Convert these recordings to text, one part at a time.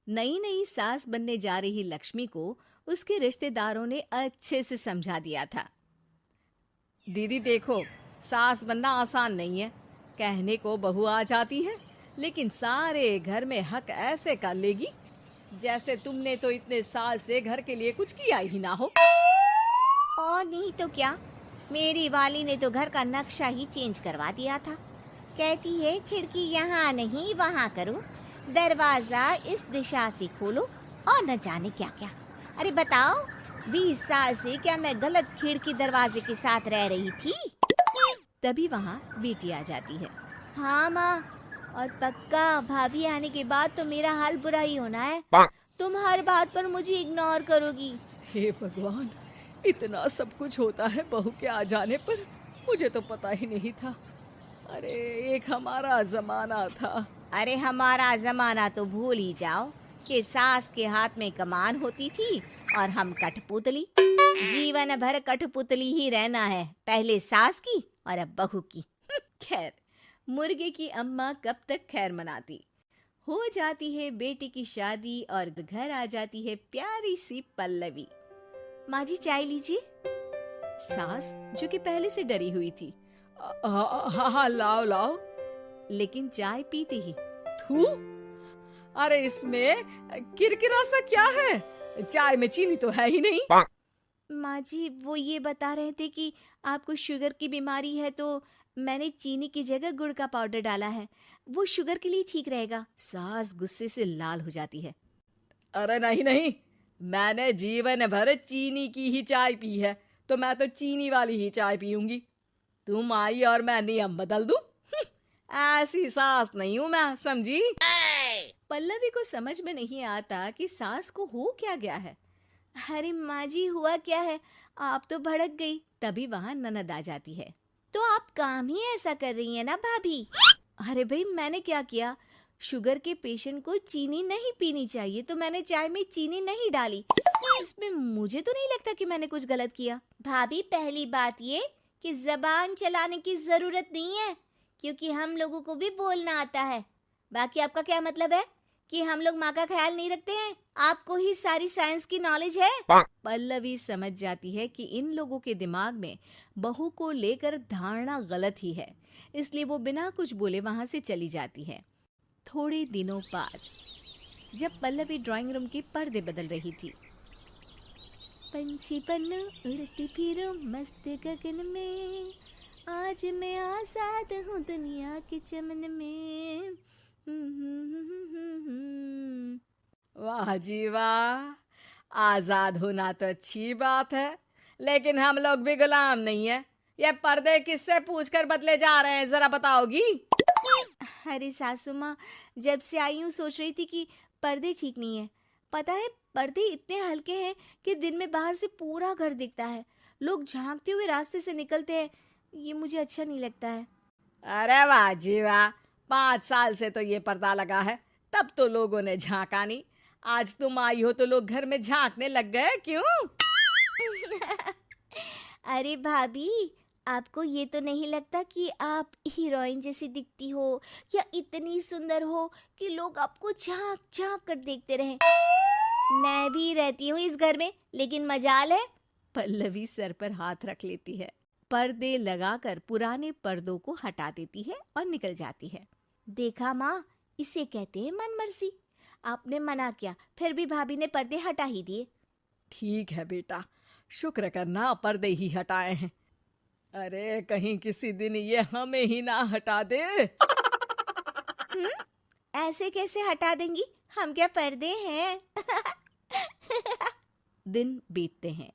नई नई सास बनने जा रही लक्ष्मी को उसके रिश्तेदारों ने अच्छे से समझा दिया था। दीदी देखो, सास बनना आसान नहीं है। कहने को बहू आ जाती है, लेकिन सारे घर में हक ऐसे कर लेगी जैसे तुमने तो इतने साल से घर के लिए कुछ किया ही ना हो। और नहीं तो क्या, मेरी वाली ने तो घर का नक्शा ही चेंज करवा दिया था। कहती है खिड़की यहाँ नहीं वहाँ करो, दरवाजा इस दिशा से खोलो और न जाने क्या क्या। अरे बताओ, 20 साल से क्या मैं गलत खिड़की दरवाजे के साथ रह रही थी? तभी वहाँ बेटी आ जाती है। हाँ माँ, और पक्का भाभी आने के बाद तो मेरा हाल बुरा ही होना है। तुम हर बात पर मुझे इग्नोर करोगी। हे भगवान, इतना सब कुछ होता है बहू के आ जाने पर, मुझे तो पता ही नहीं था। अरे एक हमारा जमाना था। अरे हमारा जमाना तो भूल ही जाओ कि सास के हाथ में कमान होती थी और हम कठपुतली। जीवन भर कठपुतली ही रहना है, पहले सास की और अब बहू की। खैर, मुर्गे की अम्मा कब तक खैर मनाती। हो जाती है बेटी की शादी और घर आ जाती है प्यारी सी पल्लवी। माँ जी चाय लीजिए। सास जो कि पहले से डरी हुई थी, हाँ हाँ लाओ लाओ, लेकिन चाय पीते ही थू, अरे इसमें किरकिरा सा क्या है? चाय में चीनी तो है ही नहीं। माँ जी वो ये बता रहे थे कि आपको शुगर की बीमारी है, तो मैंने चीनी की जगह गुड़ का पाउडर डाला है, वो शुगर के लिए ठीक रहेगा। सास गुस्से से लाल हो जाती है। अरे नहीं नहीं, मैंने जीवन भर चीनी की ही चाय पी है, तो मैं तो चीनी वाली ही चाय पीऊंगी। तुम आई और मैं नियम बदल दूं? ऐसी सास नहीं हूं मैं, समझी? पल्लवी को समझ में नहीं आता कि सास को हो क्या गया है। अरे माँ जी हुआ क्या है, आप तो भड़क गई। तभी वहां ननद आ जाती है। तो आप काम ही ऐसा कर रही हैं ना भाभी? अरे भाई मैंने क्या किया? शुगर के पेशेंट को चीनी नहीं पीनी चाहिए, तो मैंने चाय में चीनी नहीं डाली। इसमें मुझे तो नहीं लगता कि मैंने कुछ गलत किया। भाभी पहली बात ये कि जबान चलाने की जरूरत नहीं है, क्योंकि हम लोगों को भी बोलना आता है। बाकी आपका क्या मतलब है कि हम लोग माँ का ख्याल नहीं रखते हैं? आपको ही सारी साइंस की नॉलेज है। पल्लवी समझ जाती है कि इन लोगों के दिमाग में बहू को लेकर धारणा गलत ही है, इसलिए वो बिना कुछ बोले वहां से चली जाती है। थोड़े दिनों बाद जब पल्लवी ड्राइंग रूम के पर्दे बदल रही थी, पंछी पन्नू उड़ती फिरूं मस्त गगन में, आज मैं आजाद हूँ दुनिया के चमन में। वाह जी वाह, आजाद होना तो अच्छी बात है, लेकिन हम लोग भी गुलाम नहीं है। ये पर्दे किससे पूछकर बदले जा रहे हैं, जरा बताओगी? अरे सासू माँ, जब से आई हूँ सोच रही थी कि पर्दे ठीक नहीं है। पता है, पर्दे इतने हल्के हैं कि दिन में बाहर से पूरा घर दिखता है, लोग झांकते हुए रास्ते से निकलते हैं। ये मुझे अच्छा नहीं लगता है। अरे वाह जी वाह, 5 साल से तो ये पर्दा लगा है, तब तो लोगों ने झांका नहीं। आज तुम आई हो तो लोग घर में झांकने लग गए, क्यों? अरे भाभी, आपको ये तो नहीं लगता कि आप हीरोइन जैसी दिखती हो या इतनी सुंदर हो कि लोग आपको झांक झांक कर देखते रहें? मैं भी रहती हूँ इस घर में, लेकिन मजाल है। पल्लवी सर पर हाथ रख लेती है, पर्दे लगाकर पुराने पर्दों को हटा देती है और निकल जाती है। देखा माँ, इसे कहते हैं मनमर्जी। आपने मना किया, फिर भी भाभी ने पर्दे हटा ही दिए। ठीक है बेटा, शुक्र करना पर्दे ही हटाए हैं। अरे कहीं किसी दिन ये हमें ही ना हटा दे। ऐसे कैसे हटा देंगी, हम क्या पर्दे हैं? दिन बीतते हैं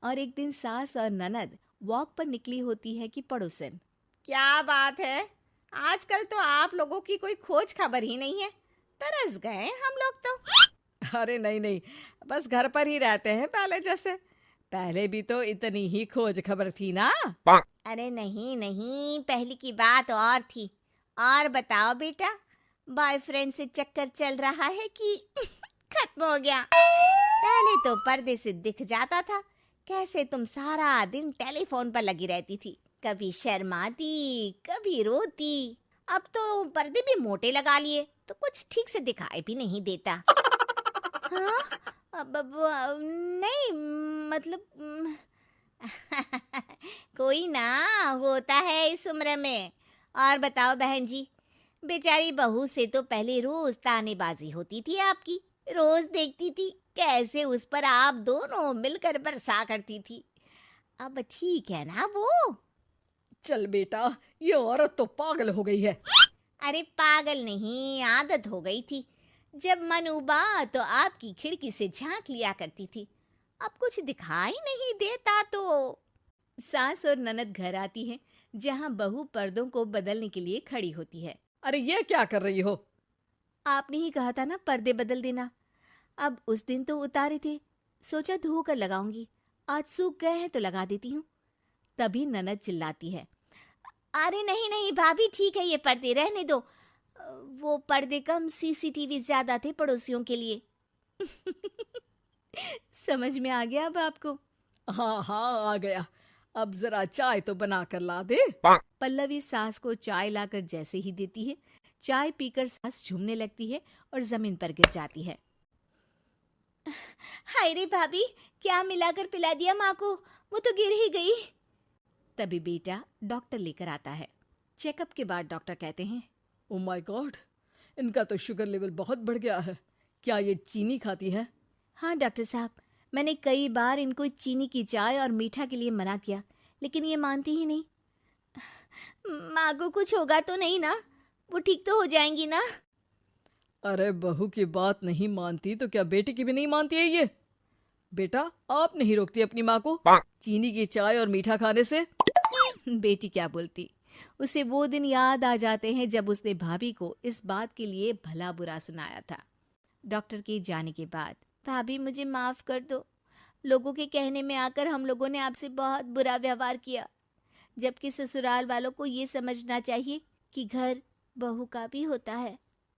और एक दिन सास और ननद वॉक पर निकली होती है कि पड़ोसन, क्या बात है, आजकल तो आप लोगों की कोई खोज खबर ही नहीं है। तरस गए हम लोग तो। अरे नहीं नहीं, बस घर पर ही रहते हैं पहले जैसे। पहले भी तो इतनी ही खोज खबर थी ना। अरे नहीं नहीं, पहले की बात और थी। और बताओ बेटा, बॉयफ्रेंड से चक्कर चल रहा है कि खत्म हो गया? पहले तो पर्दे से दिख जाता था कैसे तुम सारा दिन टेलीफोन पर लगी रहती थी, कभी शर्माती कभी रोती। अब तो पर्दे भी मोटे लगा लिए तो कुछ ठीक से दिखाई भी नहीं देता। हाँ? नहीं, मतलब कोई ना, होता है इस उम्र में। और बताओ बहन जी, बेचारी बहू से तो पहले रोज तानेबाजी होती थी आपकी, रोज देखती थी कैसे उस पर आप दोनों मिलकर बरसा करती थी। अब ठीक है ना वो? चल बेटा, ये औरत तो पागल हो गई है। अरे पागल नहीं, आदत हो गई थी। जब मन उबा तो आपकी खिड़की से झांक लिया करती थी, अब कुछ दिखाई नहीं देता तो। सास और ननद घर आती है, जहां बहू पर्दों को बदलने के लिए खड़ी होती है। अरे ये क्या कर रही हो? आपने ही कहा था ना पर्दे बदल देना। अब उस दिन तो उतारे थे, सोचा धो कर लगाऊंगी, आज सूख गए हैं तो लगा देती हूँ। तभी ननद चिल्लाती है, अरे नहीं नहीं भाभी, ठीक है ये पर्दे रहने दो। वो पर्दे कम, सीसीटीवी ज्यादा थे पड़ोसियों के लिए। समझ में आ गया अब आपको? हाँ हाँ, आ गया। अब जरा चाय तो बना कर ला दे। पल्लवी सास को चाय लाकर जैसे ही देती है, चाय पीकर सास झूमने लगती है और जमीन पर गिर जाती है। हाय रे भाभी, क्या मिलाकर पिला दिया माँ को, वो तो गिर ही गई। तभी बेटा डॉक्टर लेकर आता है। चेकअप के बाद डॉक्टर कहते हैं, ओ माय गॉड, इनका तो शुगर लेवल बहुत बढ़ गया है। क्या ये चीनी खाती है? हाँ डॉक्टर साहब, मैंने कई बार इनको चीनी की चाय और मीठा के लिए मना किया, लेकिन ये मानती ही नहीं। माँ को कुछ होगा तो नहीं ना? वो ठीक तो हो जाएंगी ना? अरे बहू की बात नहीं मानती तो क्या बेटी की भी नहीं मानती है ये? बेटा, आप नहीं रोकती अपनी माँ को चीनी की चाय और मीठा खाने से? बेटी क्या बोलती, उसे वो दिन याद आ जाते हैं जब उसने भाभी को इस बात के लिए भला बुरा सुनाया था। डॉक्टर के जाने के बाद, भाभी मुझे माफ कर दो, लोगों के कहने में आकर हम लोगों ने आपसे बहुत बुरा व्यवहार किया, जबकि ससुराल वालों को ये समझना चाहिए कि घर बहू का भी होता है।